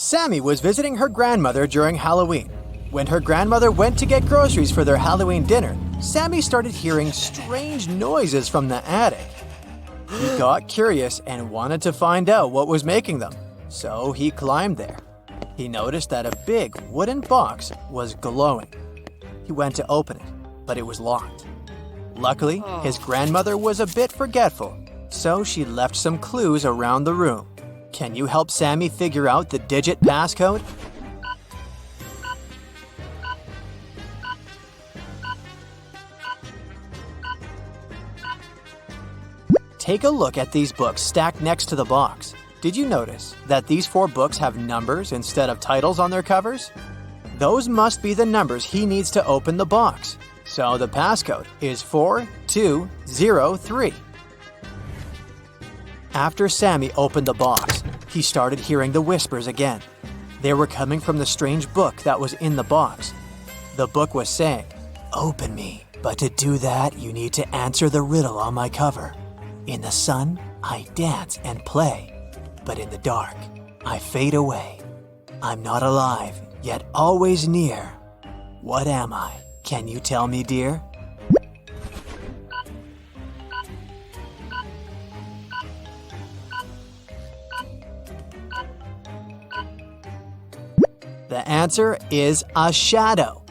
Sammy was visiting her grandmother during Halloween. When her grandmother went to get groceries for their Halloween dinner, Sammy started hearing strange noises from the attic. He got curious and wanted to find out what was making them, so he climbed there. He noticed that a big wooden box was glowing. He went to open it, but it was locked. Luckily, his grandmother was a bit forgetful, so she left some clues around the room. Can you help Sammy figure out the digit passcode? Take a look at these books stacked next to the box. Did you notice that these 4 books have numbers instead of titles on their covers? Those must be the numbers he needs to open the box. So the passcode is 4203. After Sammy opened the box, he started hearing the whispers again. They were coming from the strange book that was in the box. The book was saying, "Open me, but to do that, you need to answer the riddle on my cover. In the sun, I dance and play, but in the dark, I fade away. I'm not alive, yet always near. What am I? Can you tell me, dear?" The answer is a shadow.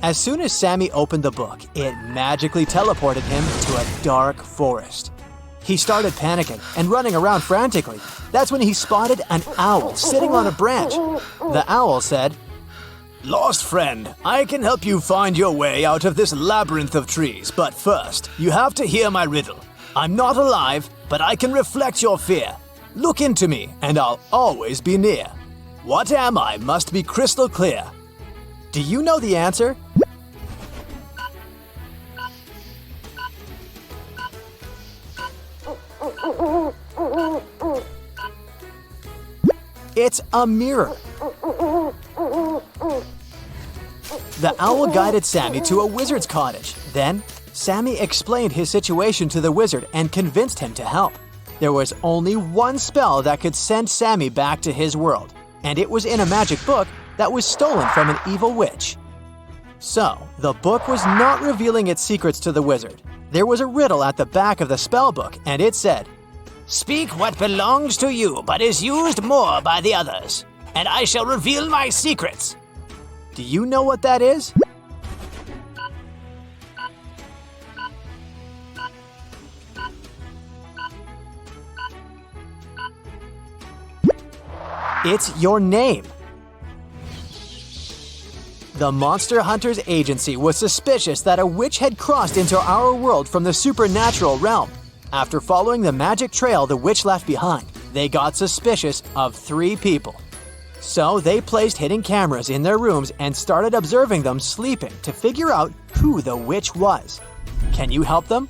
As soon as Sammy opened the book, it magically teleported him to a dark forest. He started panicking and running around frantically. That's when he spotted an owl sitting on a branch. The owl said, "Lost friend, I can help you find your way out of this labyrinth of trees, but first, you have to hear my riddle. I'm not alive, but I can reflect your fear. Look into me, and I'll always be near. What am I must be crystal clear." Do you know the answer? It's a mirror. The owl guided Sammy to a wizard's cottage. Then, Sammy explained his situation to the wizard and convinced him to help. There was only one spell that could send Sammy back to his world, and it was in a magic book that was stolen from an evil witch. So, the book was not revealing its secrets to the wizard. There was a riddle at the back of the spell book, and it said, "Speak what belongs to you, but is used more by the others, and I shall reveal my secrets." Do you know what that is? It's your name. The Monster Hunters Agency was suspicious that a witch had crossed into our world from the supernatural realm. After following the magic trail the witch left behind, they got suspicious of 3 people. So they placed hidden cameras in their rooms and started observing them sleeping to figure out who the witch was. Can you help them?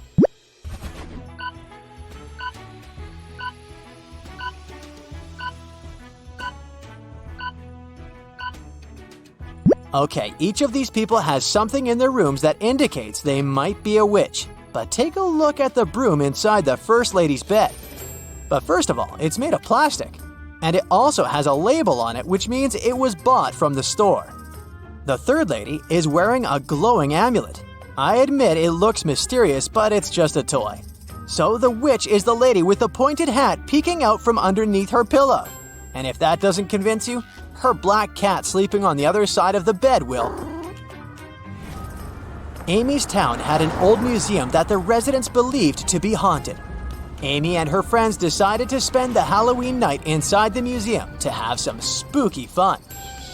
Okay, each of these people has something in their rooms that indicates they might be a witch. But take a look at the broom inside the First Lady's bed. But first of all, it's made of plastic. And it also has a label on it, which means it was bought from the store. The Third Lady is wearing a glowing amulet. I admit it looks mysterious, but it's just a toy. So the witch is the lady with the pointed hat peeking out from underneath her pillow. And if that doesn't convince you, her black cat sleeping on the other side of the bed will. Amy's town had an old museum that the residents believed to be haunted. Amy and her friends decided to spend the Halloween night inside the museum to have some spooky fun.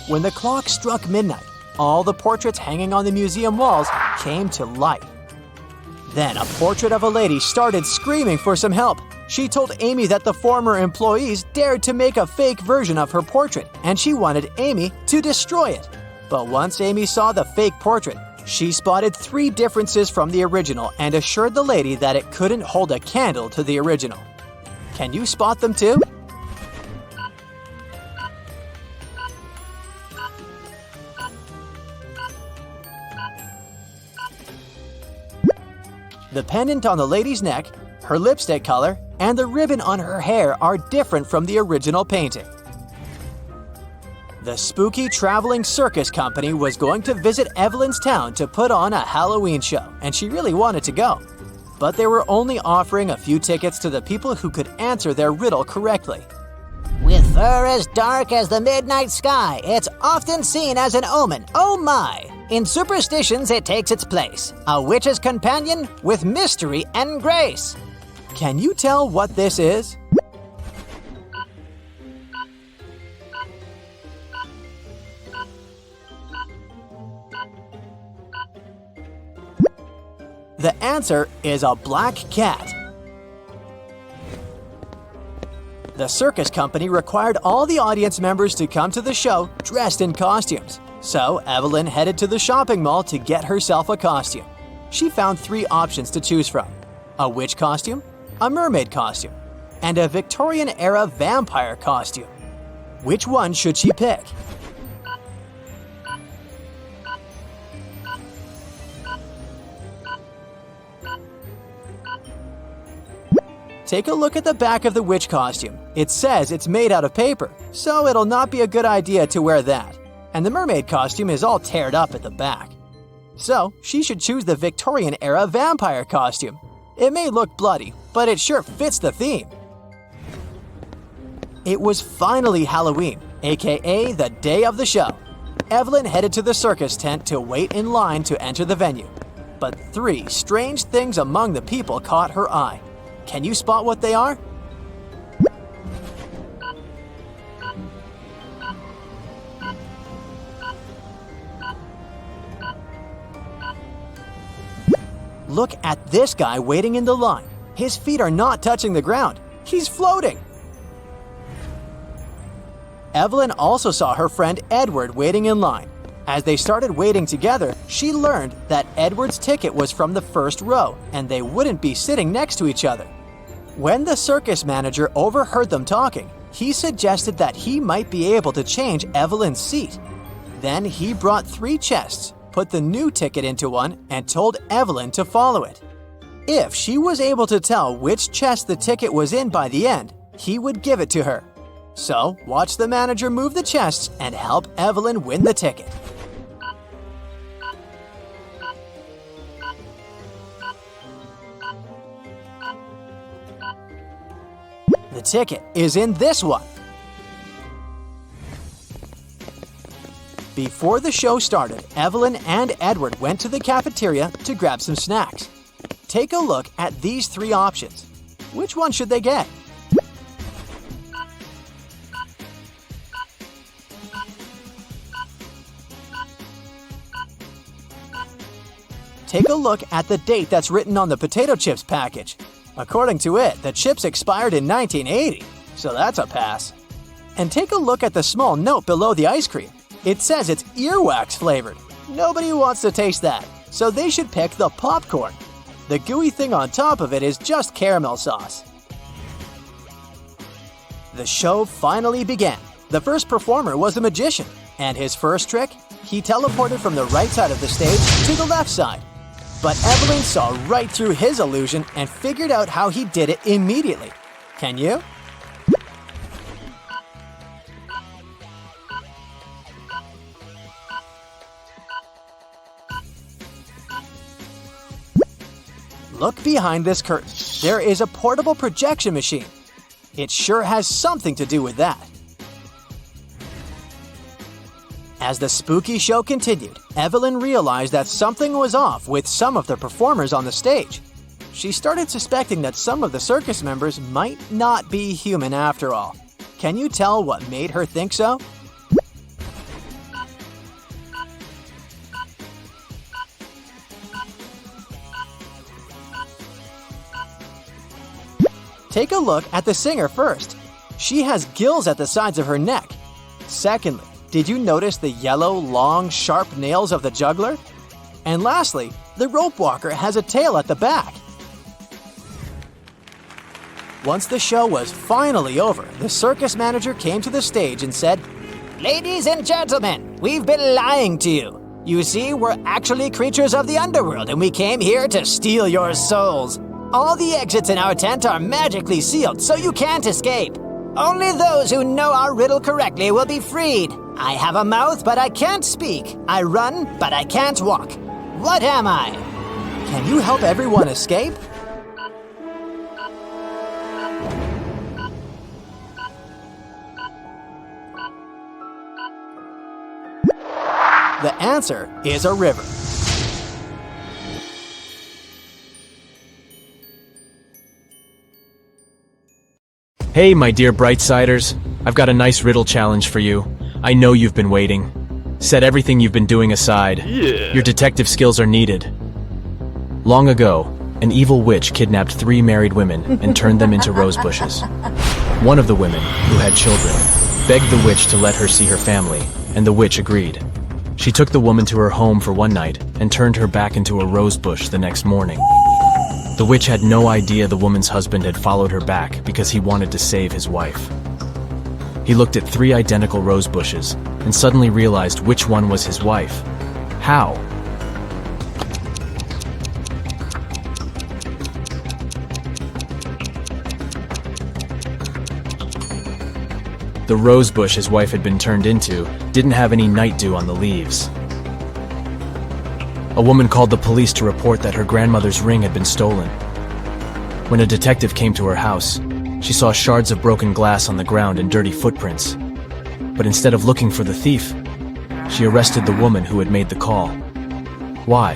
When the clock struck midnight, all the portraits hanging on the museum walls came to life. Then a portrait of a lady started screaming for some help. She told Amy that the former employees dared to make a fake version of her portrait, and she wanted Amy to destroy it. But once Amy saw the fake portrait, she spotted 3 differences from the original and assured the lady that it couldn't hold a candle to the original. Can you spot them too? The pendant on the lady's neck, her lipstick color, and the ribbon on her hair are different from the original painting. The spooky traveling circus company was going to visit Evelyn's town to put on a Halloween show, and she really wanted to go. But they were only offering a few tickets to the people who could answer their riddle correctly. With fur as dark as the midnight sky, it's often seen as an omen. Oh my! In superstitions, it takes its place. A witch's companion with mystery and grace. Can you tell what this is? The answer is a black cat. The circus company required all the audience members to come to the show dressed in costumes. So Evelyn headed to the shopping mall to get herself a costume. She found 3 options to choose from: a witch costume, a mermaid costume, and a Victorian-era vampire costume. Which one should she pick? Take a look at the back of the witch costume. It says it's made out of paper, so it'll not be a good idea to wear that. And the mermaid costume is all teared up at the back. So she should choose the Victorian-era vampire costume. It may look bloody, but it sure fits the theme. It was finally Halloween, aka the day of the show. Evelyn headed to the circus tent to wait in line to enter the venue. But 3 strange things among the people caught her eye. Can you spot what they are? Look at this guy waiting in the line. His feet are not touching the ground. He's floating. Evelyn also saw her friend Edward waiting in line. As they started waiting together, she learned that Edward's ticket was from the first row, and they wouldn't be sitting next to each other. When the circus manager overheard them talking, he suggested that he might be able to change Evelyn's seat. Then he brought 3 chests, put the new ticket into one, and told Evelyn to follow it. If she was able to tell which chest the ticket was in by the end, he would give it to her. So watch the manager move the chests and help Evelyn win the ticket. The ticket is in this one. Before the show started, Evelyn and Edward went to the cafeteria to grab some snacks. Take a look at these 3 options. Which one should they get? Take a look at the date that's written on the potato chips package. According to it, the chips expired in 1980, so that's a pass. And take a look at the small note below the ice cream. It says it's earwax flavored. Nobody wants to taste that, so they should pick the popcorn. The gooey thing on top of it is just caramel sauce. The show finally began. The first performer was a magician, and his first trick, he teleported from the right side of the stage to the left side. But Evelyn saw right through his illusion and figured out how he did it immediately. Can you? Look behind this curtain. There is a portable projection machine. It sure has something to do with that. As the spooky show continued, Evelyn realized that something was off with some of the performers on the stage. She started suspecting that some of the circus members might not be human after all. Can you tell what made her think so? Take a look at the singer first. She has gills at the sides of her neck. Secondly, did you notice the yellow, long, sharp nails of the juggler? And lastly, the rope walker has a tail at the back. Once the show was finally over, the circus manager came to the stage and said, Ladies and gentlemen, we've been lying to you. You see, we're actually creatures of the underworld, and we came here to steal your souls. All the exits in our tent are magically sealed, so you can't escape. Only those who know our riddle correctly will be freed. I have a mouth, but I can't speak. I run, but I can't walk. What am I? Can you help everyone escape? The answer is a river. Hey, my dear Brightsiders. I've got a nice riddle challenge for you. I know you've been waiting. Set everything you've been doing aside. Your detective skills are needed. Long ago, an evil witch kidnapped 3 married women and turned them into rose bushes. One of the women, who had children, begged the witch to let her see her family, and the witch agreed. She took the woman to her home for one night and turned her back into a rose bush the next morning. The witch had no idea the woman's husband had followed her back because he wanted to save his wife. He looked at 3 identical rose bushes and suddenly realized which one was his wife. How? The rose bush his wife had been turned into didn't have any night dew on the leaves. A woman called the police to report that her grandmother's ring had been stolen. When a detective came to her house, she saw shards of broken glass on the ground and dirty footprints. But instead of looking for the thief, she arrested the woman who had made the call. Why?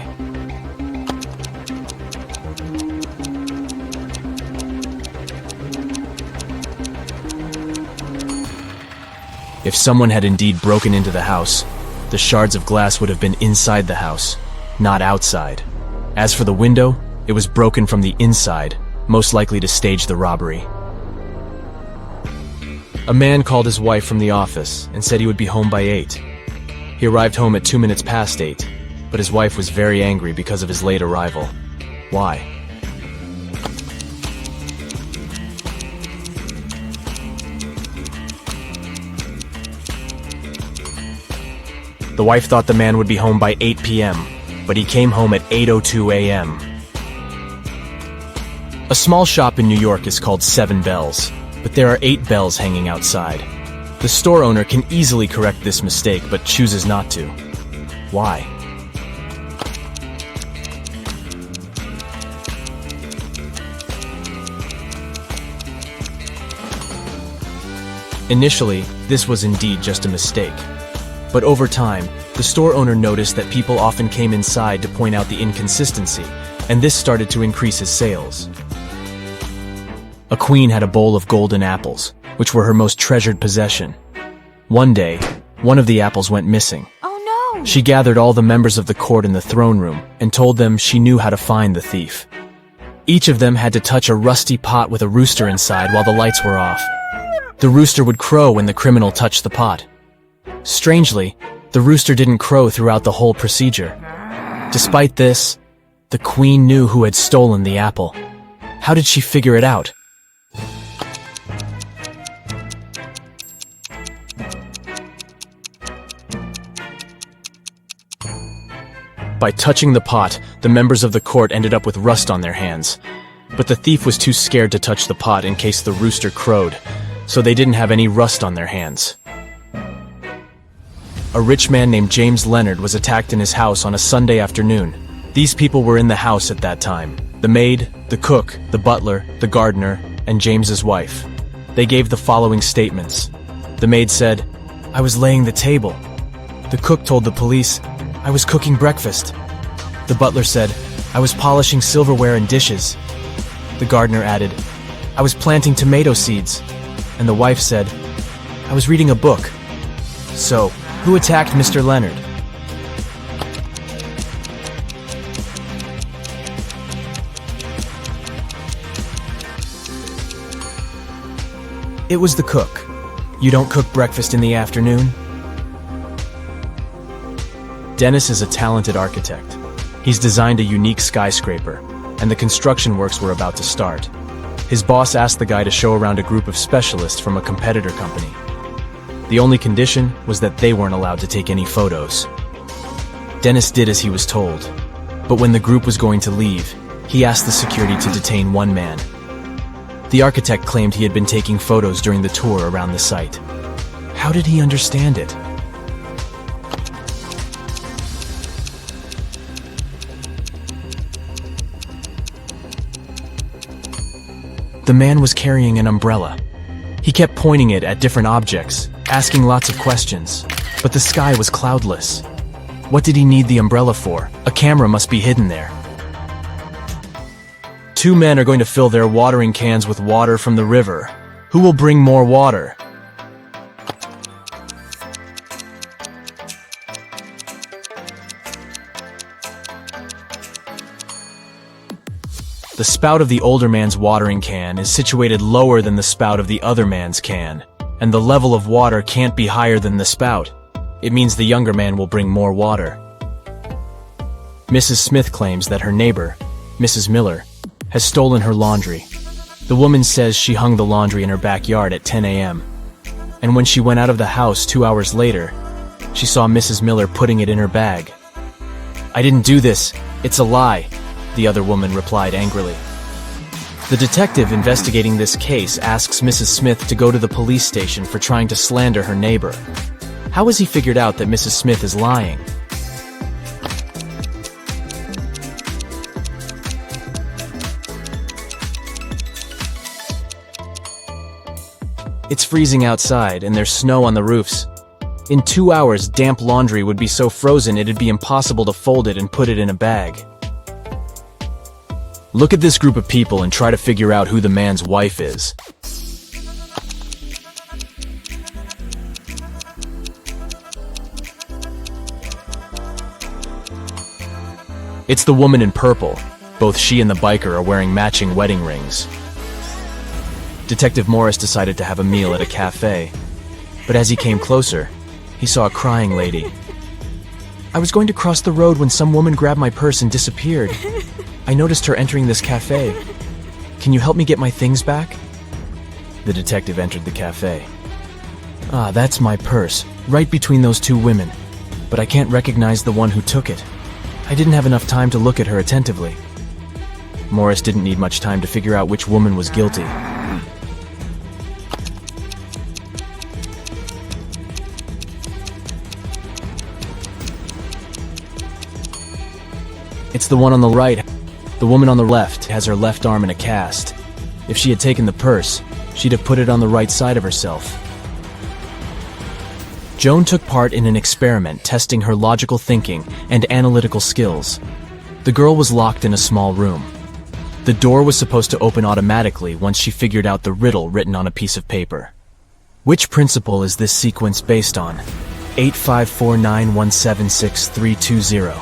If someone had indeed broken into the house, the shards of glass would have been inside the house, not outside. As for the window, it was broken from the inside, most likely to stage the robbery. A man called his wife from the office and said he would be home by 8. He arrived home at 2 minutes past 8, but his wife was very angry because of his late arrival. Why? The wife thought the man would be home by 8 p.m., but he came home at 8:02 a.m. A small shop in New York is called 7 Bells, but there are 8 bells hanging outside. The store owner can easily correct this mistake, but chooses not to. Why? Initially, this was indeed just a mistake. But over time, the store owner noticed that people often came inside to point out the inconsistency, and this started to increase his sales. A queen had a bowl of golden apples, which were her most treasured possession. One day, one of the apples went missing. Oh no! She gathered all the members of the court in the throne room and told them she knew how to find the thief. Each of them had to touch a rusty pot with a rooster inside while the lights were off. The rooster would crow when the criminal touched the pot. Strangely, the rooster didn't crow throughout the whole procedure. Despite this, the queen knew who had stolen the apple. How did she figure it out? By touching the pot, the members of the court ended up with rust on their hands. But the thief was too scared to touch the pot in case the rooster crowed, so they didn't have any rust on their hands. A rich man named James Leonard was attacked in his house on a Sunday afternoon. These people were in the house at that time: the maid, the cook, the butler, the gardener, and James's wife. They gave the following statements. The maid said, "I was laying the table." The cook told the police, "I was cooking breakfast." The butler said, "I was polishing silverware and dishes." The gardener added, "I was planting tomato seeds." And the wife said, "I was reading a book." So, who attacked Mr. Leonard? It was the cook. You don't cook breakfast in the afternoon? Dennis is a talented architect. He's designed a unique skyscraper, and the construction works were about to start. His boss asked the guy to show around a group of specialists from a competitor company. The only condition was that they weren't allowed to take any photos. Dennis did as he was told, but when the group was going to leave, he asked the security to detain one man. The architect claimed he had been taking photos during the tour around the site. How did he understand it? The man was carrying an umbrella. He kept pointing it at different objects, asking lots of questions, but the sky was cloudless. What did he need the umbrella for? A camera must be hidden there. Two men are going to fill their watering cans with water from the river. Who will bring more water? The spout of the older man's watering can is situated lower than the spout of the other man's can, and the level of water can't be higher than the spout. It means the younger man will bring more water. Mrs. Smith claims that her neighbor, Mrs. Miller, has stolen her laundry. The woman says she hung the laundry in her backyard at 10 a.m. And when she went out of the house 2 hours later, she saw Mrs. Miller putting it in her bag. "I didn't do this. It's a lie," the other woman replied angrily. The detective investigating this case asks Mrs. Smith to go to the police station for trying to slander her neighbor. How has he figured out that Mrs. Smith is lying? It's freezing outside and there's snow on the roofs. In 2 hours, damp laundry would be so frozen it'd be impossible to fold it and put it in a bag. Look at this group of people and try to figure out who the man's wife is. It's the woman in purple. Both she and the biker are wearing matching wedding rings. Detective Morris decided to have a meal at a cafe, but as he came closer, he saw a crying lady. "I was going to cross the road when some woman grabbed my purse and disappeared. I noticed her entering this cafe. Can you help me get my things back?" The detective entered the cafe. "Ah, that's my purse, right between those two women, but I can't recognize the one who took it. I didn't have enough time to look at her attentively." Morris didn't need much time to figure out which woman was guilty. It's the one on the right. The woman on the left has her left arm in a cast. If she had taken the purse, she'd have put it on the right side of herself. Joan took part in an experiment testing her logical thinking and analytical skills. The girl was locked in a small room. The door was supposed to open automatically once she figured out the riddle written on a piece of paper. Which principle is this sequence based on? 85491763320.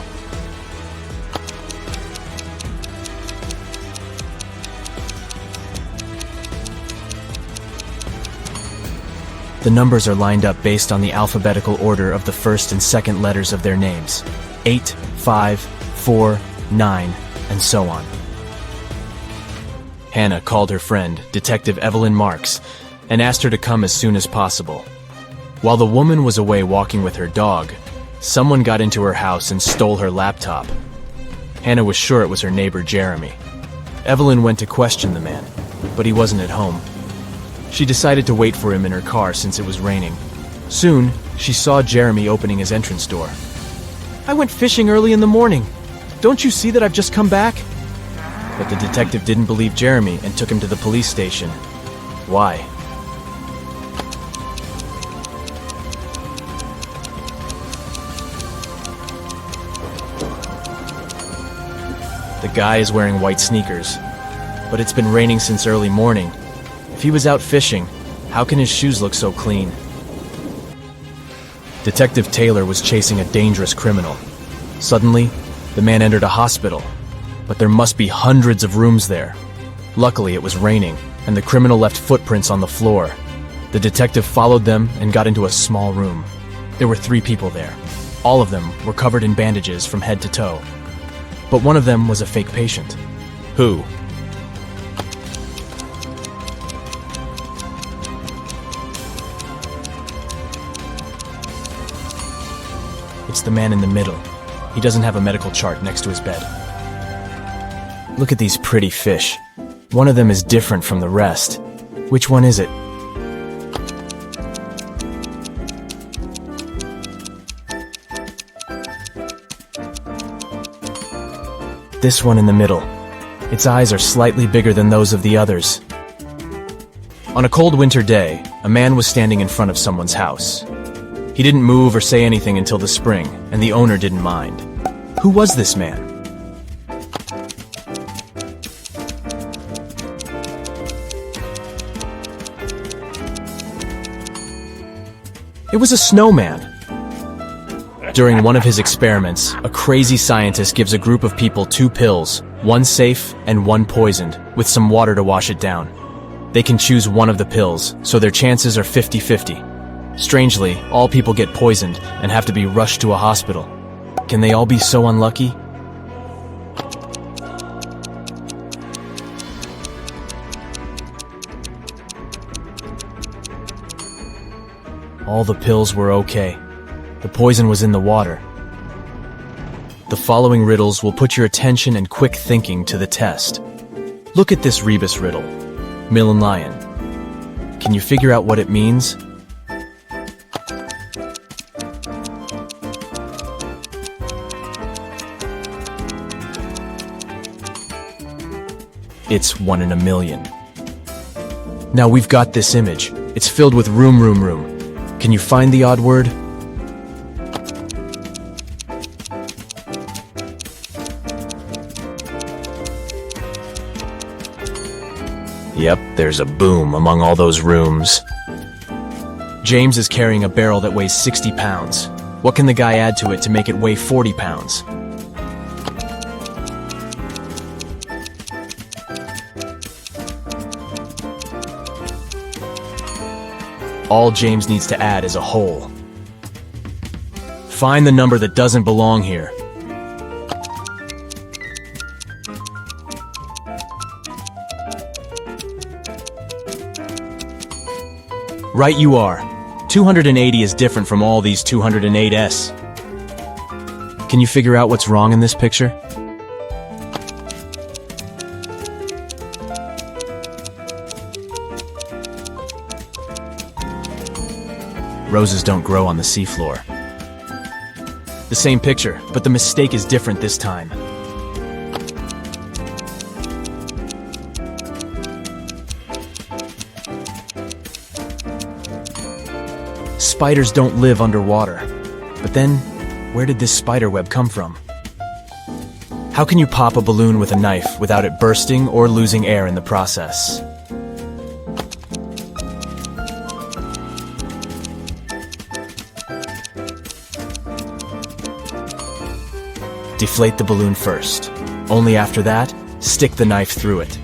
The numbers are lined up based on the alphabetical order of the first and second letters of their names. 8, 5, 4, 9, and so on. Hannah called her friend, Detective Evelyn Marks, and asked her to come as soon as possible. While the woman was away walking with her dog, someone got into her house and stole her laptop. Hannah was sure it was her neighbor Jeremy. Evelyn went to question the man, but he wasn't at home. She decided to wait for him in her car since it was raining. Soon, she saw Jeremy opening his entrance door. "I went fishing early in the morning. Don't you see that I've just come back?" But the detective didn't believe Jeremy and took him to the police station. Why? The guy is wearing white sneakers, but it's been raining since early morning. If he was out fishing, how can his shoes look so clean? Detective Taylor was chasing a dangerous criminal. Suddenly, the man entered a hospital, but there must be hundreds of rooms there. Luckily, it was raining, and the criminal left footprints on the floor. The detective followed them and got into a small room. There were 3 people there. All of them were covered in bandages from head to toe. But one of them was a fake patient. Who? It's the man in the middle. He doesn't have a medical chart next to his bed. Look at these pretty fish. One of them is different from the rest. Which one is it? This one in the middle. Its eyes are slightly bigger than those of the others. On a cold winter day, a man was standing in front of someone's house. He didn't move or say anything until the spring, and the owner didn't mind. Who was this man? It was a snowman. During one of his experiments, a crazy scientist gives a group of people 2 pills, one safe and one poisoned, with some water to wash it down. They can choose one of the pills, so their chances are 50-50. Strangely, all people get poisoned and have to be rushed to a hospital. Can they all be so unlucky? All the pills were okay. The poison was in the water. The following riddles will put your attention and quick thinking to the test. Look at this rebus riddle. Mill and lion. Can you figure out what it means? It's 1 in a million. Now we've got this image. It's filled with room. Can you find the odd word? Yep, there's a boom among all those rooms. James is carrying a barrel that weighs 60 pounds. What can the guy add to it to make it weigh 40 pounds? All James needs to add is a hole. Find the number that doesn't belong here. Right you are. 280 is different from all these 208s. Can you figure out what's wrong in this picture? Roses don't grow on the seafloor. The same picture, but the mistake is different this time. Spiders don't live underwater. But then, where did this spider web come from? How can you pop a balloon with a knife without it bursting or losing air in the process? Deflate the balloon first. Only after that, stick the knife through it.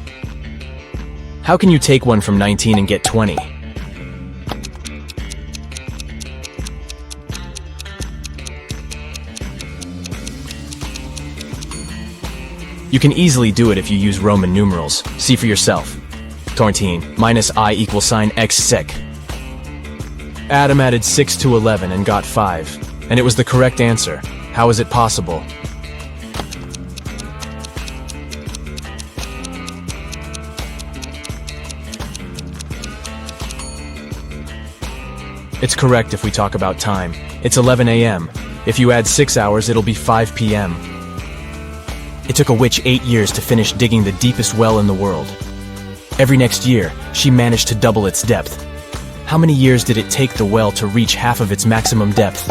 How can you take one from 19 and get 20? You can easily do it if you use Roman numerals. See for yourself. 14 minus I equals sign x sec. Adam added 6 to 11 and got 5. And it was the correct answer. How is it possible? It's correct if we talk about time. It's 11 a.m. If you add 6 hours, it'll be 5 p.m. It took a witch 8 years to finish digging the deepest well in the world. Every next year, she managed to double its depth. How many years did it take the well to reach half of its maximum depth?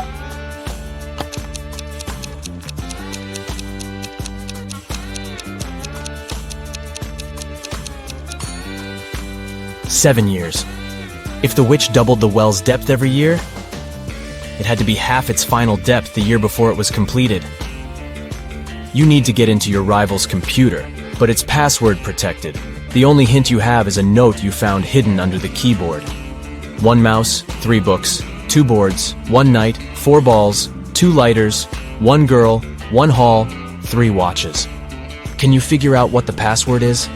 Seven years. If the witch doubled the well's depth every year, it had to be half its final depth the year before it was completed. You need to get into your rival's computer, but it's password protected. The only hint you have is a note you found hidden under the keyboard. 1 mouse, 3 books, 2 boards, 1 knight, 4 balls, 2 lighters, 1 girl, 1 hall, 3 watches. Can you figure out what the password is?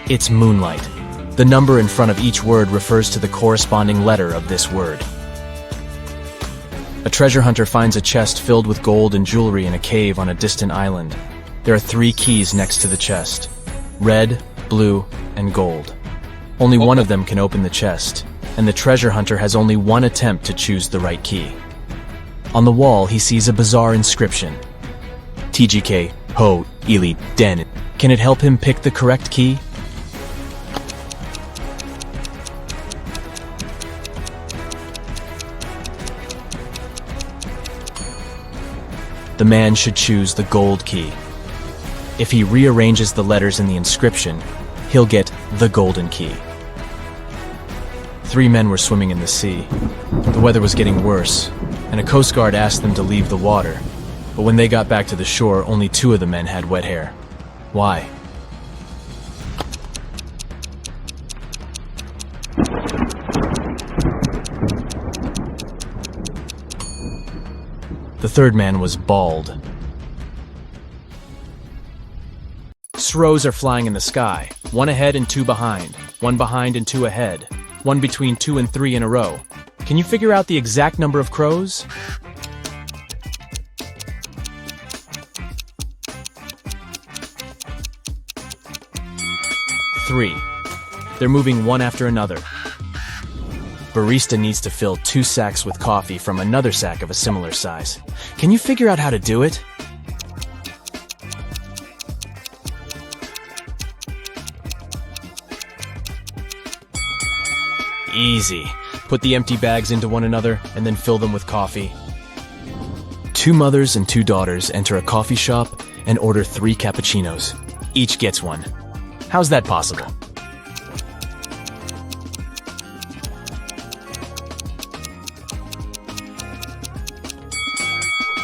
It's moonlight. The number in front of each word refers to the corresponding letter of this word. A treasure hunter finds a chest filled with gold and jewelry in a cave on a distant island. There are 3 keys next to the chest: red, blue, and gold. Only one of them can open the chest, and the treasure hunter has only one attempt to choose the right key. On the wall, he sees a bizarre inscription. TGK, Ho, Ili, Den. Can it help him pick the correct key? The man should choose the gold key. If he rearranges the letters in the inscription, he'll get the golden key. 3 men were swimming in the sea. The weather was getting worse, and a Coast Guard asked them to leave the water. But when they got back to the shore, only 2 of the men had wet hair. Why? The 3rd man was bald. Srows are flying in the sky, 1 ahead and 2 behind, 1 behind and 2 ahead, 1 between 2 and 3 in a row. Can you figure out the exact number of crows? 3. They're moving one after another. Barista needs to fill 2 sacks with coffee from another sack of a similar size. Can you figure out how to do it? Easy. Put the empty bags into one another and then fill them with coffee. 2 mothers and 2 daughters enter a coffee shop and order 3 cappuccinos. Each gets one. How's that possible?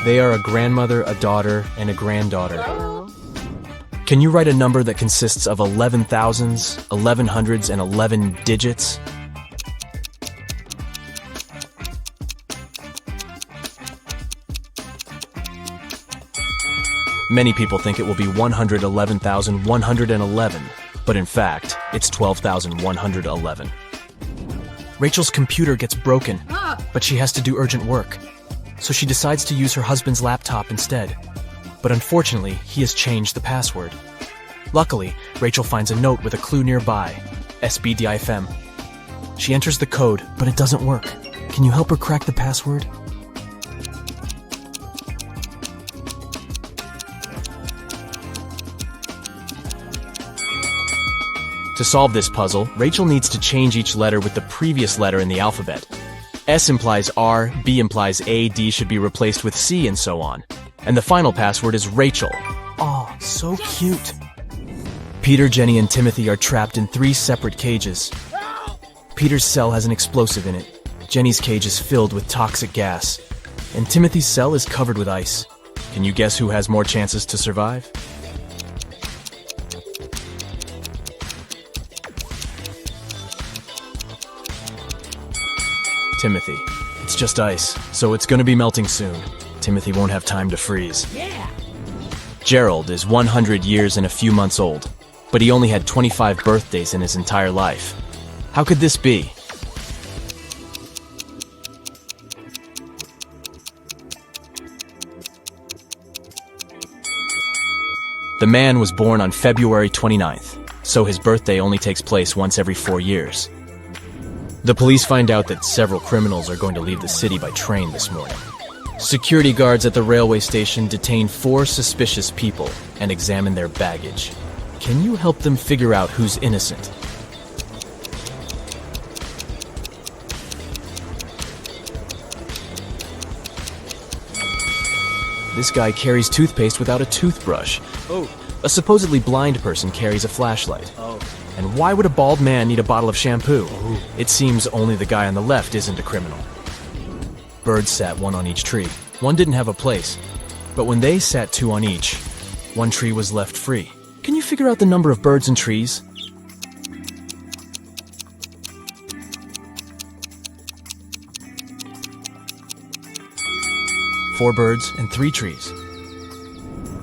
They are a grandmother, a daughter, and a granddaughter. Can you write a number that consists of 11 thousands, 11 hundreds, and 11 digits? Many people think it will be 111,111, but in fact, it's 12,111. Rachel's computer gets broken, but she has to do urgent work. So she decides to use her husband's laptop instead. But unfortunately, he has changed the password. Luckily, Rachel finds a note with a clue nearby, SBDIFM. She enters the code, but it doesn't work. Can you help her crack the password? To solve this puzzle, Rachel needs to change each letter with the previous letter in the alphabet. S implies R, B implies A, D should be replaced with C, and so on. And the final password is Rachel. Oh, so cute. Peter, Jenny, and Timothy are trapped in 3 separate cages. Peter's cell has an explosive in it. Jenny's cage is filled with toxic gas. And Timothy's cell is covered with ice. Can you guess who has more chances to survive? Timothy. It's just ice, so it's gonna be melting soon. Timothy won't have time to freeze. Yeah. Gerald is 100 years and a few months old, but he only had 25 birthdays in his entire life. How could this be? The man was born on February 29th, so his birthday only takes place once every 4 years. The police find out that several criminals are going to leave the city by train this morning. Security guards at the railway station detain 4 suspicious people and examine their baggage. Can you help them figure out who's innocent? This guy carries toothpaste without a toothbrush. Oh. A supposedly blind person carries a flashlight. Oh. And why would a bald man need a bottle of shampoo? Oh. It seems only the guy on the left isn't a criminal. Birds sat 1 on each tree. 1 didn't have a place. But when they sat 2 on each, 1 tree was left free. Can you figure out the number of birds and trees? Four birds and 3 trees.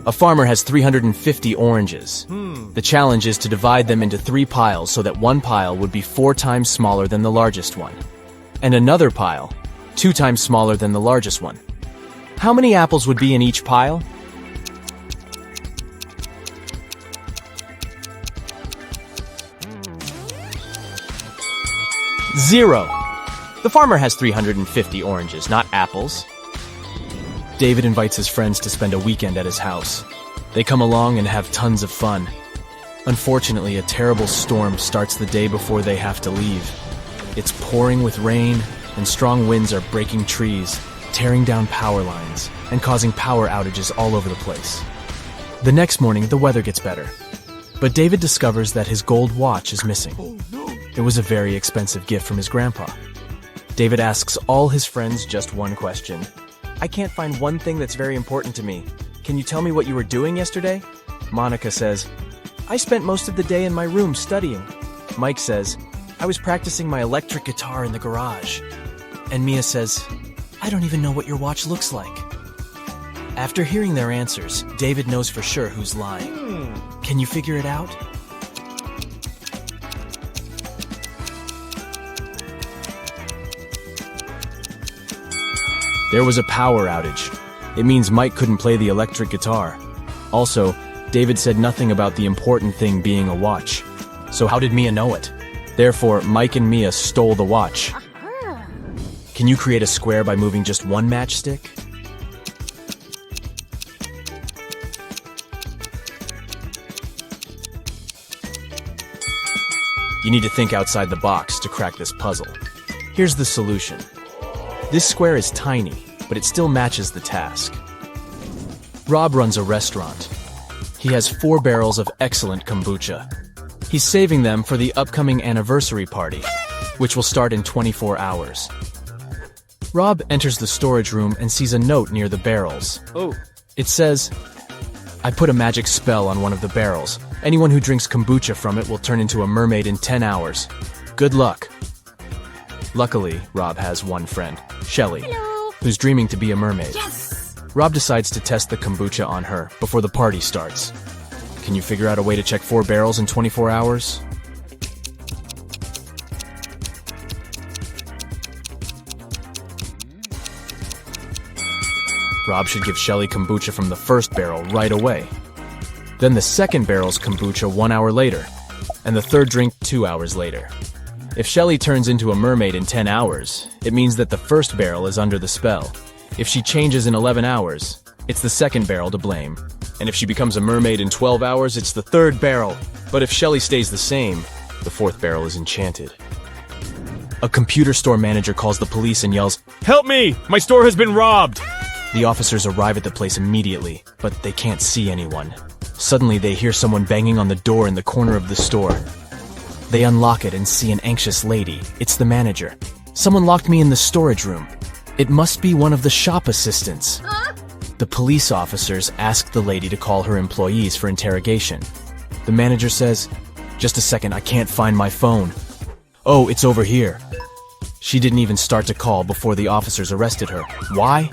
A farmer has 350 oranges. The challenge is to divide them into 3 piles so that 1 pile would be 4 times smaller than the largest one, and another pile 2 times smaller than the largest one. How many apples would be in each pile? Zero. The farmer has 350 oranges, not apples. David invites his friends to spend a weekend at his house. They come along and have tons of fun. Unfortunately, a terrible storm starts the day before they have to leave. It's pouring with rain, and strong winds are breaking trees, tearing down power lines, and causing power outages all over the place. The next morning, the weather gets better. But David discovers that his gold watch is missing. It was a very expensive gift from his grandpa. David asks all his friends just one question. I can't find one thing that's very important to me. Can you tell me what you were doing yesterday? Monica says, I spent most of the day in my room studying. Mike says, I was practicing my electric guitar in the garage. And Mia says, I don't even know what your watch looks like. After hearing their answers, David knows for sure who's lying. Can you figure it out? There was a power outage. It means Mike couldn't play the electric guitar. Also, David said nothing about the important thing being a watch. So how did Mia know it? Therefore, Mike and Mia stole the watch. Can you create a square by moving just one matchstick? You need to think outside the box to crack this puzzle. Here's the solution. This square is tiny, but it still matches the task. Rob runs a restaurant. He has 4 barrels of excellent kombucha. He's saving them for the upcoming anniversary party, which will start in 24 hours. Rob enters the storage room and sees a note near the barrels. It says, I put a magic spell on one of the barrels. Anyone who drinks kombucha from it will turn into a mermaid in 10 hours. Good luck. Luckily, Rob has one friend, Shelly, who's dreaming to be a mermaid. Yes! Rob decides to test the kombucha on her before the party starts. Can you figure out a way to check 4 barrels in 24 hours? Rob should give Shelly kombucha from the first barrel right away. Then the second barrel's kombucha 1 hour later, and the third drink 2 hours later. If Shelly turns into a mermaid in 10 hours, it means that the first barrel is under the spell. If she changes in 11 hours, it's the second barrel to blame. And if she becomes a mermaid in 12 hours, it's the third barrel. But if Shelly stays the same, the fourth barrel is enchanted. A computer store manager calls the police and yells, Help me! My store has been robbed! The officers arrive at the place immediately, but they can't see anyone. Suddenly, they hear someone banging on the door in the corner of the store. They unlock it and see an anxious lady. It's the manager. Someone locked me in the storage room. It must be one of the shop assistants. The police officers ask the lady to call her employees for interrogation. The manager says, Just a second, I can't find my phone. Oh, it's over here. She didn't even start to call before the officers arrested her. Why?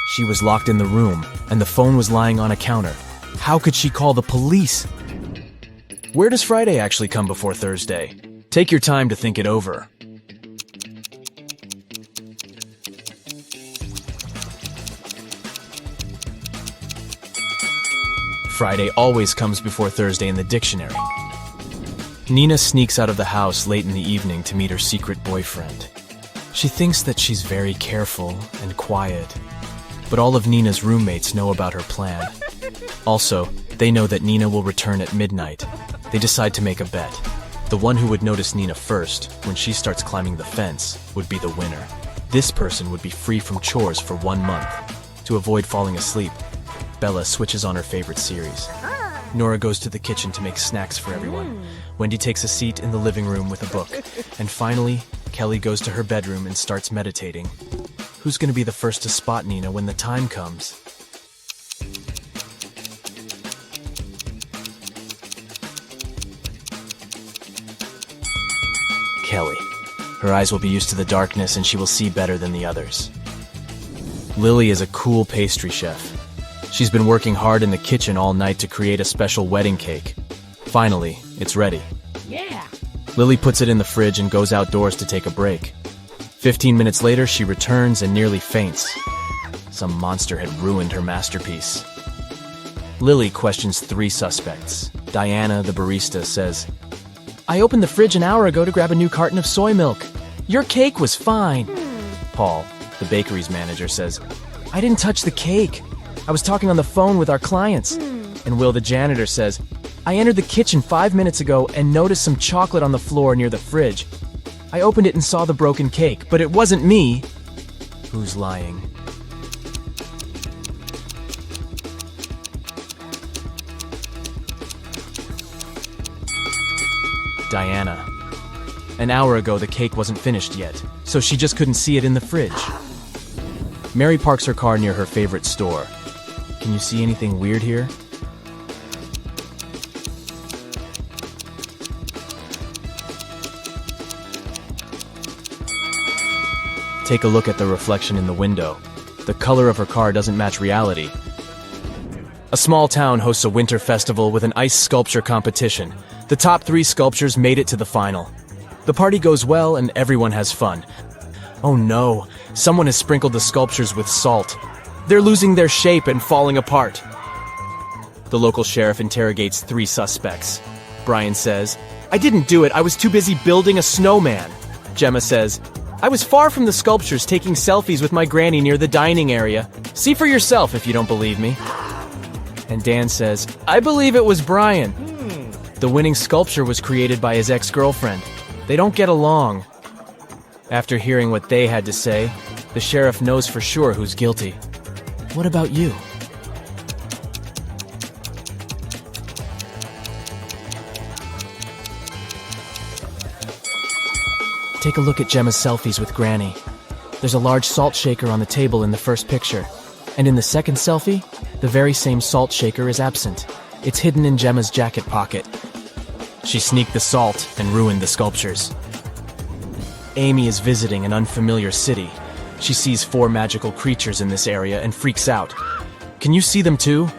She was locked in the room, and the phone was lying on a counter. How could she call the police? Where does Friday actually come before Thursday? Take your time to think it over. Friday always comes before Thursday in the dictionary. Nina sneaks out of the house late in the evening to meet her secret boyfriend. She thinks that she's very careful and quiet. But all of Nina's roommates know about her plan. Also, they know that Nina will return at midnight. They decide to make a bet. The one who would notice Nina first, when she starts climbing the fence, would be the winner. This person would be free from chores for 1 month. To avoid falling asleep, Bella switches on her favorite series. Nora goes to the kitchen to make snacks for everyone. Wendy takes a seat in the living room with a book. And finally, Kelly goes to her bedroom and starts meditating. Who's going to be the first to spot Nina when the time comes? Kelly. Her eyes will be used to the darkness and she will see better than the others. Lily is a cool pastry chef. She's been working hard in the kitchen all night to create a special wedding cake. Finally, it's ready. Yeah. Lily puts it in the fridge and goes outdoors to take a break. 15 minutes later, she returns and nearly faints. Some monster had ruined her masterpiece. Lily questions 3 suspects. Diana, the barista, says, I opened the fridge an hour ago to grab a new carton of soy milk. Your cake was fine. Paul, the bakery's manager, says, I didn't touch the cake. I was talking on the phone with our clients. And Will, the janitor, says, I entered the kitchen 5 minutes ago and noticed some chocolate on the floor near the fridge. I opened it and saw the broken cake, but it wasn't me. Who's lying? Diana. An hour ago, the cake wasn't finished yet, so she just couldn't see it in the fridge. Mary parks her car near her favorite store. Can you see anything weird here? Take a look at the reflection in the window. The color of her car doesn't match reality. A small town hosts a winter festival with an ice sculpture competition. The top 3 sculptures made it to the final. The party goes well and everyone has fun. Oh no, someone has sprinkled the sculptures with salt. They're losing their shape and falling apart. The local sheriff interrogates 3 suspects. Brian says, I didn't do it, I was too busy building a snowman. Gemma says, I was far from the sculptures taking selfies with my granny near the dining area. See for yourself if you don't believe me. And Dan says, I believe it was Brian. The winning sculpture was created by his ex-girlfriend. They don't get along. After hearing what they had to say, the sheriff knows for sure who's guilty. What about you? Take a look at Gemma's selfies with Granny. There's a large salt shaker on the table in the first picture. And in the second selfie, the very same salt shaker is absent. It's hidden in Gemma's jacket pocket. She sneaked the salt and ruined the sculptures. Amy is visiting an unfamiliar city. She sees 4 magical creatures in this area and freaks out. Can you see them too?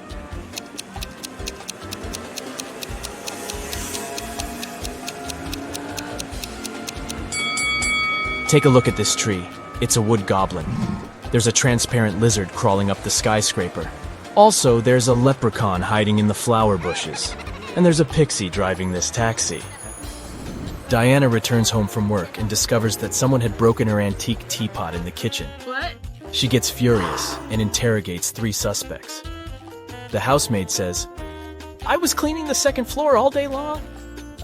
Take a look at this tree. It's a wood goblin. There's a transparent lizard crawling up the skyscraper. Also, there's a leprechaun hiding in the flower bushes. And there's a pixie driving this taxi. Diana returns home from work and discovers that someone had broken her antique teapot in the kitchen. What? She gets furious and interrogates 3 suspects. The housemaid says, I was cleaning the second floor all day long.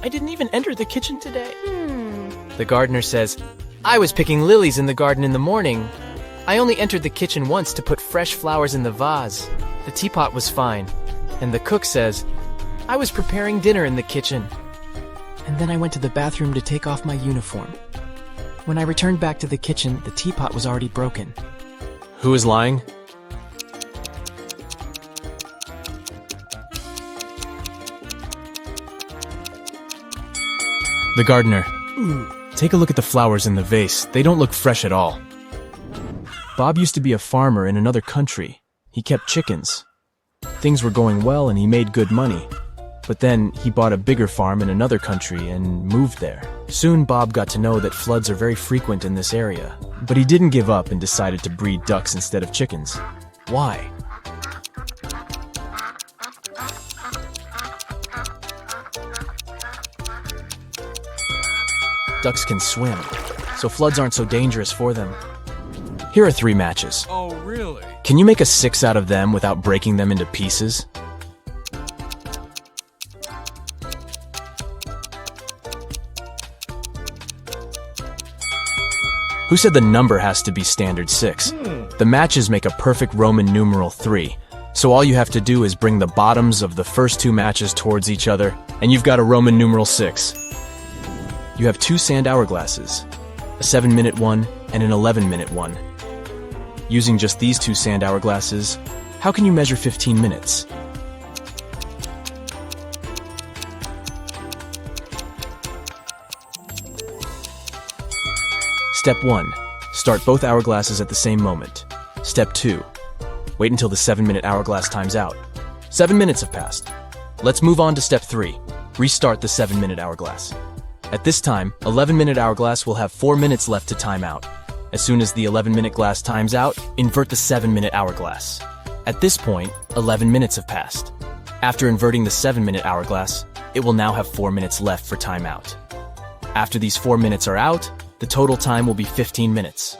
I didn't even enter the kitchen today. The gardener says, I was picking lilies in the garden in the morning. I only entered the kitchen once to put fresh flowers in the vase. The teapot was fine. And the cook says, I was preparing dinner in the kitchen. And then I went to the bathroom to take off my uniform. When I returned back to the kitchen, the teapot was already broken. Who is lying? The gardener. Take a look at the flowers in the vase. They don't look fresh at all. Bob used to be a farmer in another country. He kept chickens. Things were going well and he made good money. But then he bought a bigger farm in another country and moved there. Soon Bob got to know that floods are very frequent in this area. But he didn't give up and decided to breed ducks instead of chickens. Why? Ducks can swim, so floods aren't so dangerous for them. Here are 3 matches. Oh, really? Can you make a 6 out of them without breaking them into pieces? Who said the number has to be standard 6? The matches make a perfect Roman numeral 3. So all you have to do is bring the bottoms of the first 2 matches towards each other, and you've got a Roman numeral 6. You have 2 sand hourglasses, a 7-minute one and an 11-minute one. Using just these 2 sand hourglasses, how can you measure 15 minutes? Step 1. Start both hourglasses at the same moment. Step 2. Wait until the 7-minute hourglass times out. 7 minutes have passed. Let's move on to step 3. Restart the 7-minute hourglass. At this time, 11-minute hourglass will have 4 minutes left to time out. As soon as the 11-minute glass times out, invert the 7-minute hourglass. At this point, 11 minutes have passed. After inverting the 7-minute hourglass, It will now have 4 minutes left for timeout. After these 4 minutes are out, the total time will be 15 minutes.